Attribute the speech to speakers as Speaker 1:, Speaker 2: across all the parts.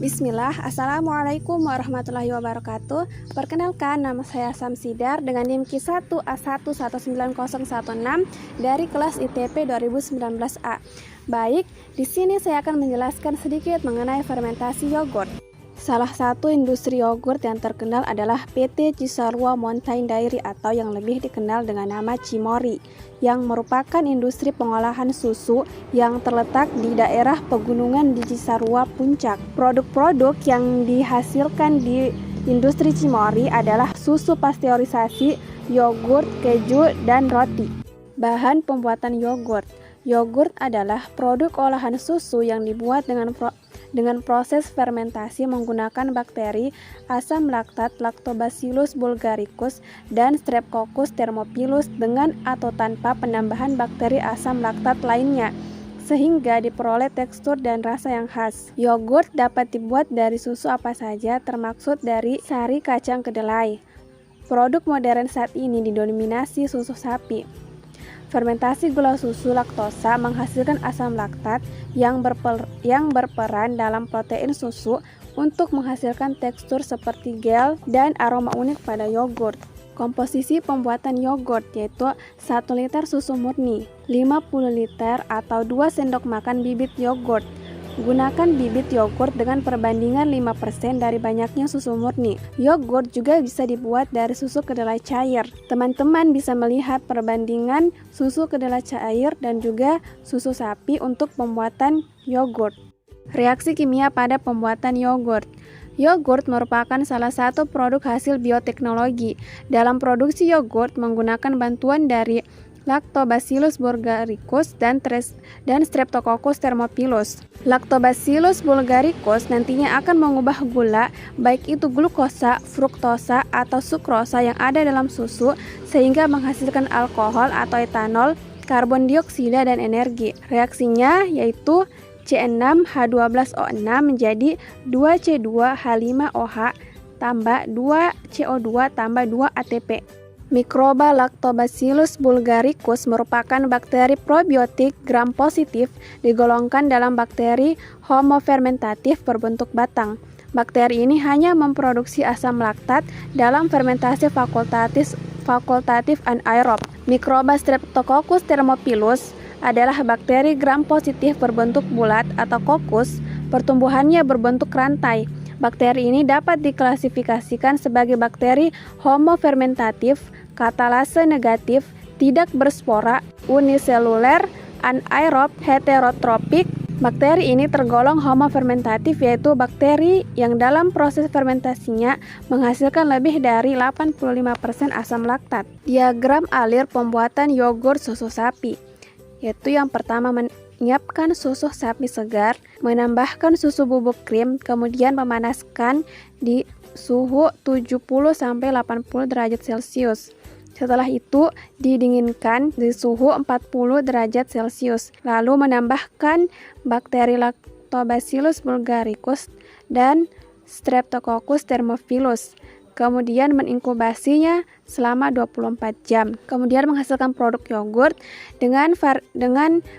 Speaker 1: Bismillah, Assalamualaikum warahmatullahi wabarakatuh. Perkenalkan, nama saya Samsidar dengan NIM Q1A1190016 dari kelas ITP 2019A. Baik, di sini saya akan menjelaskan sedikit mengenai fermentasi yogurt. Salah satu industri yogurt yang terkenal adalah PT Cisarua Mountain Dairy atau yang lebih dikenal dengan nama Cimory, yang merupakan industri pengolahan susu yang terletak di daerah pegunungan di Cisarua Puncak. Produk-produk yang dihasilkan di industri Cimory adalah susu pasteurisasi, yogurt, keju, dan roti. Bahan pembuatan yogurt. Yogurt adalah produk olahan susu yang dibuat dengan proses fermentasi menggunakan bakteri asam laktat Lactobacillus bulgaricus dan Streptococcus thermophilus dengan atau tanpa penambahan bakteri asam laktat lainnya, sehingga diperoleh tekstur dan rasa yang khas. Yogurt dapat dibuat dari susu apa saja, termaksud dari sari kacang kedelai. Produk modern saat ini didominasi susu sapi. Fermentasi gula susu laktosa menghasilkan asam laktat yang berperan dalam protein susu untuk menghasilkan tekstur seperti gel dan aroma unik pada yogurt. Komposisi pembuatan yogurt yaitu 1 liter susu murni, 50 liter atau 2 sendok makan bibit yogurt. Gunakan bibit yogurt dengan perbandingan 5% dari banyaknya susu murni. Yogurt juga bisa dibuat dari susu kedelai cair. Teman-teman bisa melihat perbandingan susu kedelai cair dan juga susu sapi untuk pembuatan yogurt. Reaksi kimia pada pembuatan yogurt. Yogurt merupakan salah satu produk hasil bioteknologi. Dalam produksi yogurt menggunakan bantuan dari Lactobacillus bulgaricus dan Streptococcus thermophilus. Lactobacillus bulgaricus nantinya akan mengubah gula, baik itu glukosa, fruktosa, atau sukrosa yang ada dalam susu, sehingga menghasilkan alkohol atau etanol, karbon dioksida, dan energi. Reaksinya yaitu C6H12O6 menjadi 2C2H5OH tambah 2CO2 tambah 2 ATP. Mikroba Lactobacillus bulgaricus merupakan bakteri probiotik gram positif digolongkan dalam bakteri homofermentatif berbentuk batang. Bakteri ini hanya memproduksi asam laktat dalam fermentasi fakultatif anaerob. Mikroba Streptococcus thermophilus adalah bakteri gram positif berbentuk bulat atau kokus, pertumbuhannya berbentuk rantai. Bakteri ini dapat diklasifikasikan sebagai bakteri homofermentatif, katalase negatif, tidak berspora, uniseluler, anaerob, heterotropik. Bakteri ini tergolong homofermentatif, yaitu bakteri yang dalam proses fermentasinya menghasilkan lebih dari 85% asam laktat. Diagram alir pembuatan yogurt susu sapi, yaitu yang pertama menyiapkan susu sapi segar, menambahkan susu bubuk krim, kemudian memanaskan di suhu 70-80 derajat Celcius. Setelah itu didinginkan di suhu 40 derajat Celcius. Lalu menambahkan bakteri Lactobacillus bulgaricus dan Streptococcus thermophilus. Kemudian menginkubasinya selama 24 jam. Kemudian menghasilkan produk yogurt dengan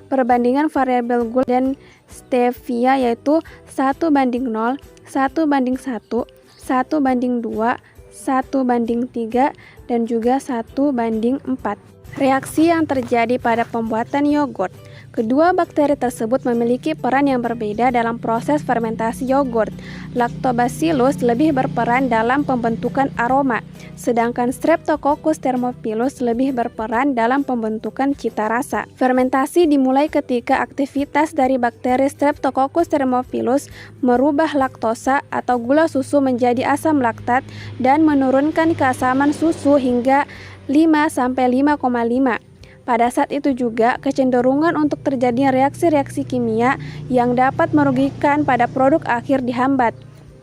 Speaker 1: perbandingan variabel gula dan stevia yaitu 1:0, 1:1, 1:2, 1:3, dan juga 1:4. Reaksi yang terjadi pada pembuatan yogurt. Kedua bakteri tersebut memiliki peran yang berbeda dalam proses fermentasi yogurt. Lactobacillus lebih berperan dalam pembentukan aroma, sedangkan Streptococcus thermophilus lebih berperan dalam pembentukan cita rasa. Fermentasi dimulai ketika aktivitas dari bakteri Streptococcus thermophilus merubah laktosa atau gula susu menjadi asam laktat dan menurunkan keasaman susu hingga 5-5,5. Pada saat itu juga, kecenderungan untuk terjadinya reaksi-reaksi kimia yang dapat merugikan pada produk akhir dihambat.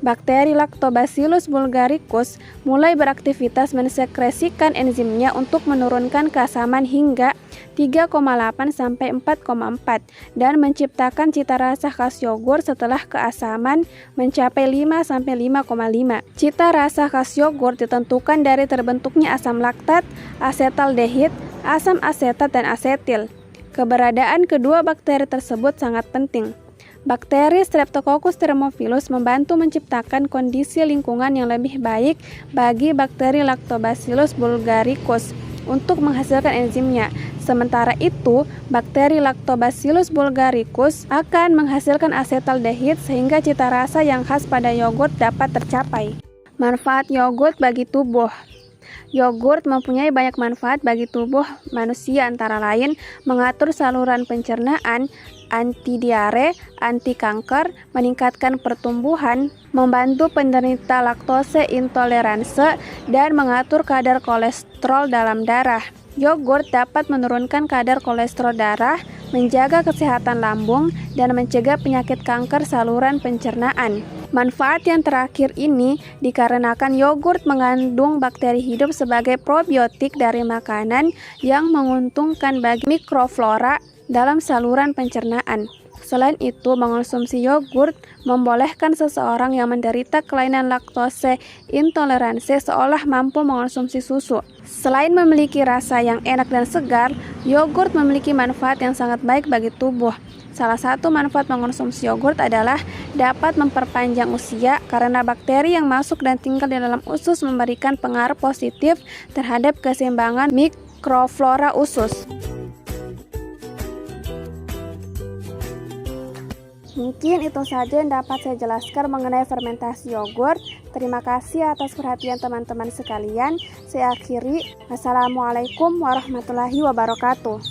Speaker 1: Bakteri Lactobacillus bulgaricus mulai beraktivitas mensekresikan enzimnya untuk menurunkan keasaman hingga 3,8-4,4 dan menciptakan cita rasa khas yogurt setelah keasaman mencapai 5-5,5. Cita rasa khas yogurt ditentukan dari terbentuknya asam laktat, asetaldehid, asam asetat, dan asetil. Keberadaan kedua bakteri tersebut sangat penting. Bakteri Streptococcus thermophilus membantu menciptakan kondisi lingkungan yang lebih baik bagi bakteri Lactobacillus bulgaricus untuk menghasilkan enzimnya. Sementara itu, bakteri Lactobacillus bulgaricus akan menghasilkan asetaldehid sehingga cita rasa yang khas pada yogurt dapat tercapai. Manfaat yogurt bagi tubuh. Yogurt mempunyai banyak manfaat bagi tubuh manusia, antara lain mengatur saluran pencernaan, anti diare, anti kanker, meningkatkan pertumbuhan, membantu penderita laktose intoleranse, dan mengatur kadar kolesterol dalam darah. Yogurt dapat menurunkan kadar kolesterol darah, menjaga kesehatan lambung, dan mencegah penyakit kanker saluran pencernaan. Manfaat yang terakhir ini dikarenakan yogurt mengandung bakteri hidup sebagai probiotik dari makanan yang menguntungkan bagi mikroflora dalam saluran pencernaan. Selain itu, mengonsumsi yogurt membolehkan seseorang yang menderita kelainan laktose intoleransi seolah mampu mengonsumsi susu. Selain memiliki rasa yang enak dan segar, yogurt memiliki manfaat yang sangat baik bagi tubuh. Salah satu manfaat mengonsumsi yogurt adalah dapat memperpanjang usia karena bakteri yang masuk dan tinggal di dalam usus memberikan pengaruh positif terhadap keseimbangan mikroflora usus. Mungkin itu saja yang dapat saya jelaskan mengenai fermentasi yogurt. Terima kasih atas perhatian teman-teman sekalian. Saya akhiri. Wassalamualaikum warahmatullahi wabarakatuh.